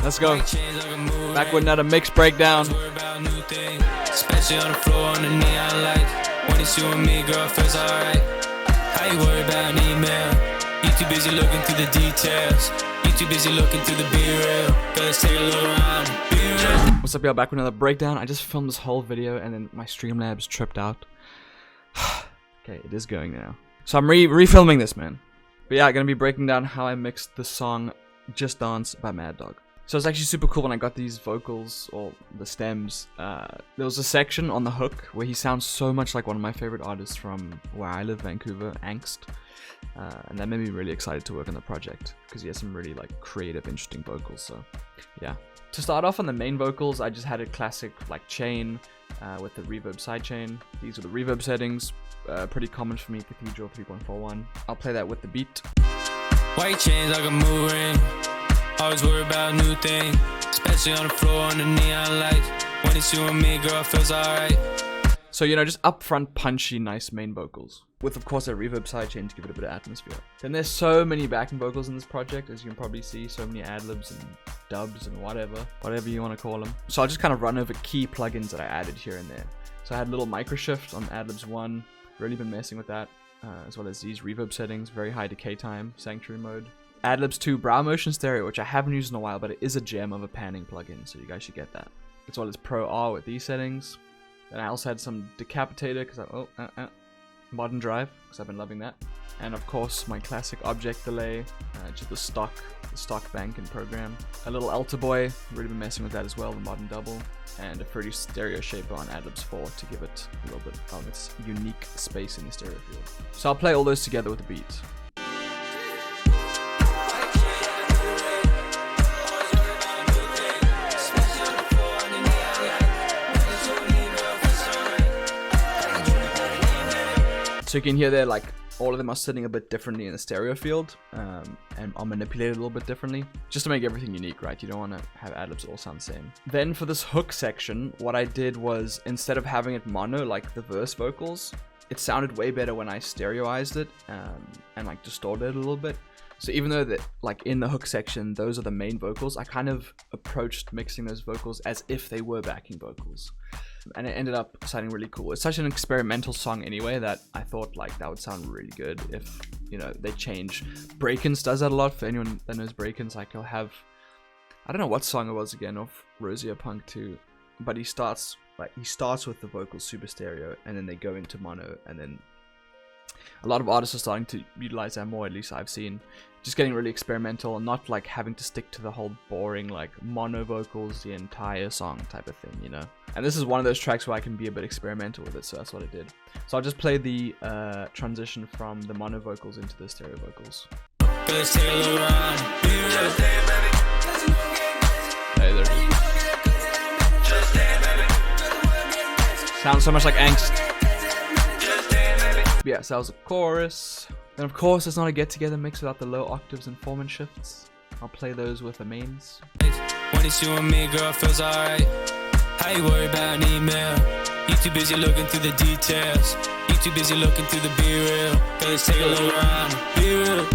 Let's go. Back with another mix breakdown. Especially on the floor on the neon lights. When it's you and me, girl, feels alright. How you worry about an email? You too busy looking through the details. You too busy looking through the be-real. Let's take a look around. Be real. What's up, y'all? Back with another breakdown. I just filmed this whole video and then my Streamlabs tripped out. Okay, it is going now. So I'm refilming this, man. But yeah, I'm gonna be breaking down how I mixed the song Just Dance by Mad Dog. So it's actually super cool when I got these vocals, or the stems. There was a section on the hook where he sounds so much like one of my favorite artists from where I live, Vancouver, Angst. And that made me really excited to work on the project, because he has some really like creative, interesting vocals, so yeah. To start off on the main vocals, I just had a classic like chain with the reverb sidechain. These are the reverb settings, pretty common for me, Cathedral 3.41. I'll play that with the beat. White chains like a mood ring. Always worry about a new thing. Especially on the floor on the neon lights. When it's you and me, girl, feels alright. So, you know, just upfront, punchy, nice main vocals. With, of course, a reverb sidechain to give it a bit of atmosphere. Then there's so many backing vocals in this project, as you can probably see. So many ad-libs and dubs and whatever you want to call them. So I'll just kind of run over key plugins that I added here and there. So I had a little micro shift on ad-libs 1. Really been messing with that. As well as these reverb settings, very high decay time, sanctuary mode. Ad-libs 2 brow motion stereo, which I haven't used in a while, but it is a gem of a panning plugin, so you guys should get that. As well as Pro R with these settings. Then I also had some decapitator, because modern drive, because I've been loving that. And of course, my classic object delay, just the stock Bankin program. A little altar boy, really been messing with that as well, the modern double. And a pretty stereo shaper on ad-libs 4 to give it a little bit of its unique space in the stereo field. So I'll play all those together with the beat. So you can hear there, like, all of them are sitting a bit differently in the stereo field, and are manipulated a little bit differently, just to make everything unique, right? You don't want to have ad-libs all sound the same. Then for this hook section, what I did was, instead of having it mono, like the verse vocals, it sounded way better when I stereoized it, and like distorted it a little bit. So even though that, like in the hook section, those are the main vocals, I kind of approached mixing those vocals as if they were backing vocals. And it ended up sounding really cool. It's such an experimental song anyway that I thought like that would sound really good if, you know, they change. Breakins does that a lot. For anyone that knows Breakins, like he'll have, I don't know what song it was again, of Rosier Punk 2, but he starts with the vocals super stereo and then they go into mono, and then a lot of artists are starting to utilize that more, at least I've seen. Just getting really experimental and not like having to stick to the whole boring like mono vocals the entire song type of thing, you know. And this is one of those tracks where I can be a bit experimental with it, so that's what I did. So I'll just play the transition from the mono vocals into the stereo vocals. Hey there. Sounds so much like Angst. Yeah, so that was a chorus. Then of course it's not a get-together mix without the low octaves and formant shifts. I'll play those with the mains. When it's you and me, girl, feels alright. How you worry about an email? You too busy looking through the details. You too busy looking through the be-real. Let's take a look around. Be real.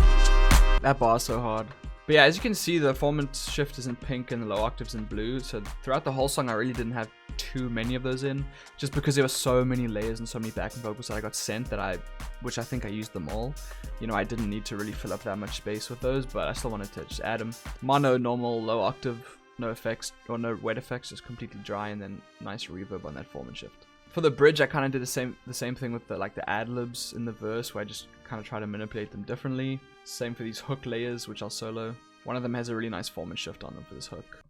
That bar's so hard. But yeah, as you can see, the formant shift is in pink and the low octaves in blue. So throughout the whole song, I really didn't have too many of those in, just because there were so many layers and so many backing vocals that I got sent that which I think I used them all. You know, I didn't need to really fill up that much space with those, but I still wanted to just add them. Mono, normal, low octave, no effects or no wet effects, just completely dry, and then nice reverb on that formant shift. For the bridge, I kind of did the same thing with the ad-libs in the verse, where I just kind of try to manipulate them differently. Same for these hook layers, which I'll solo. One of them has a really nice formant shift on them for this hook.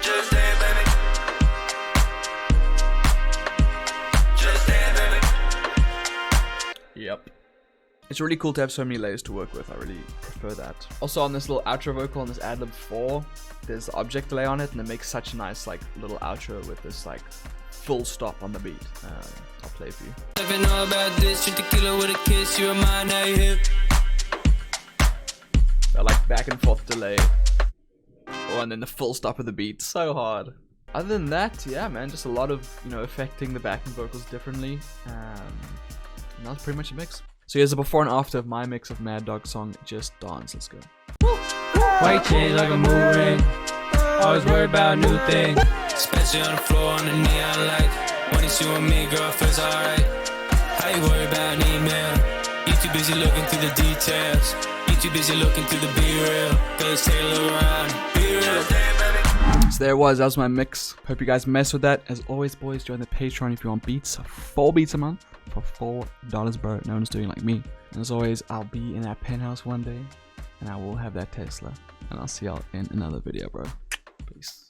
Just dance, baby. Just dance, baby. Yep. It's really cool to have so many layers to work with. I really prefer that. Also on this little outro vocal on this ad-lib 4, there's the object delay on it, and it makes such a nice like little outro with this like full stop on the beat. I'll play it for you. If you know about this, shoot tequila with a kiss, you remind how you hip. That like back and forth delay. Oh, and then the full stop of the beat. So hard. Other than that, yeah, man, just a lot of, you know, affecting the backing vocals differently. And that's pretty much a mix. So here's a before and after of my mix of Mad Dog song, Just Dance. Let's go. White chains like a mood ring. always worry about new things. Especially on the floor on the neon light. When it's you and me, girl, feels alright. How you worry about an email? You too busy looking through the details. You too busy looking through the be real. Girl, let's take a look around. Be real. So there it was. That was my mix. Hope you guys mess with that. As always, boys, join the Patreon if you want beats. 4 beats a month for $4, bro. No one's doing like me. And as always, I'll be in that penthouse one day, and I will have that Tesla. And I'll see y'all in another video, bro. Peace.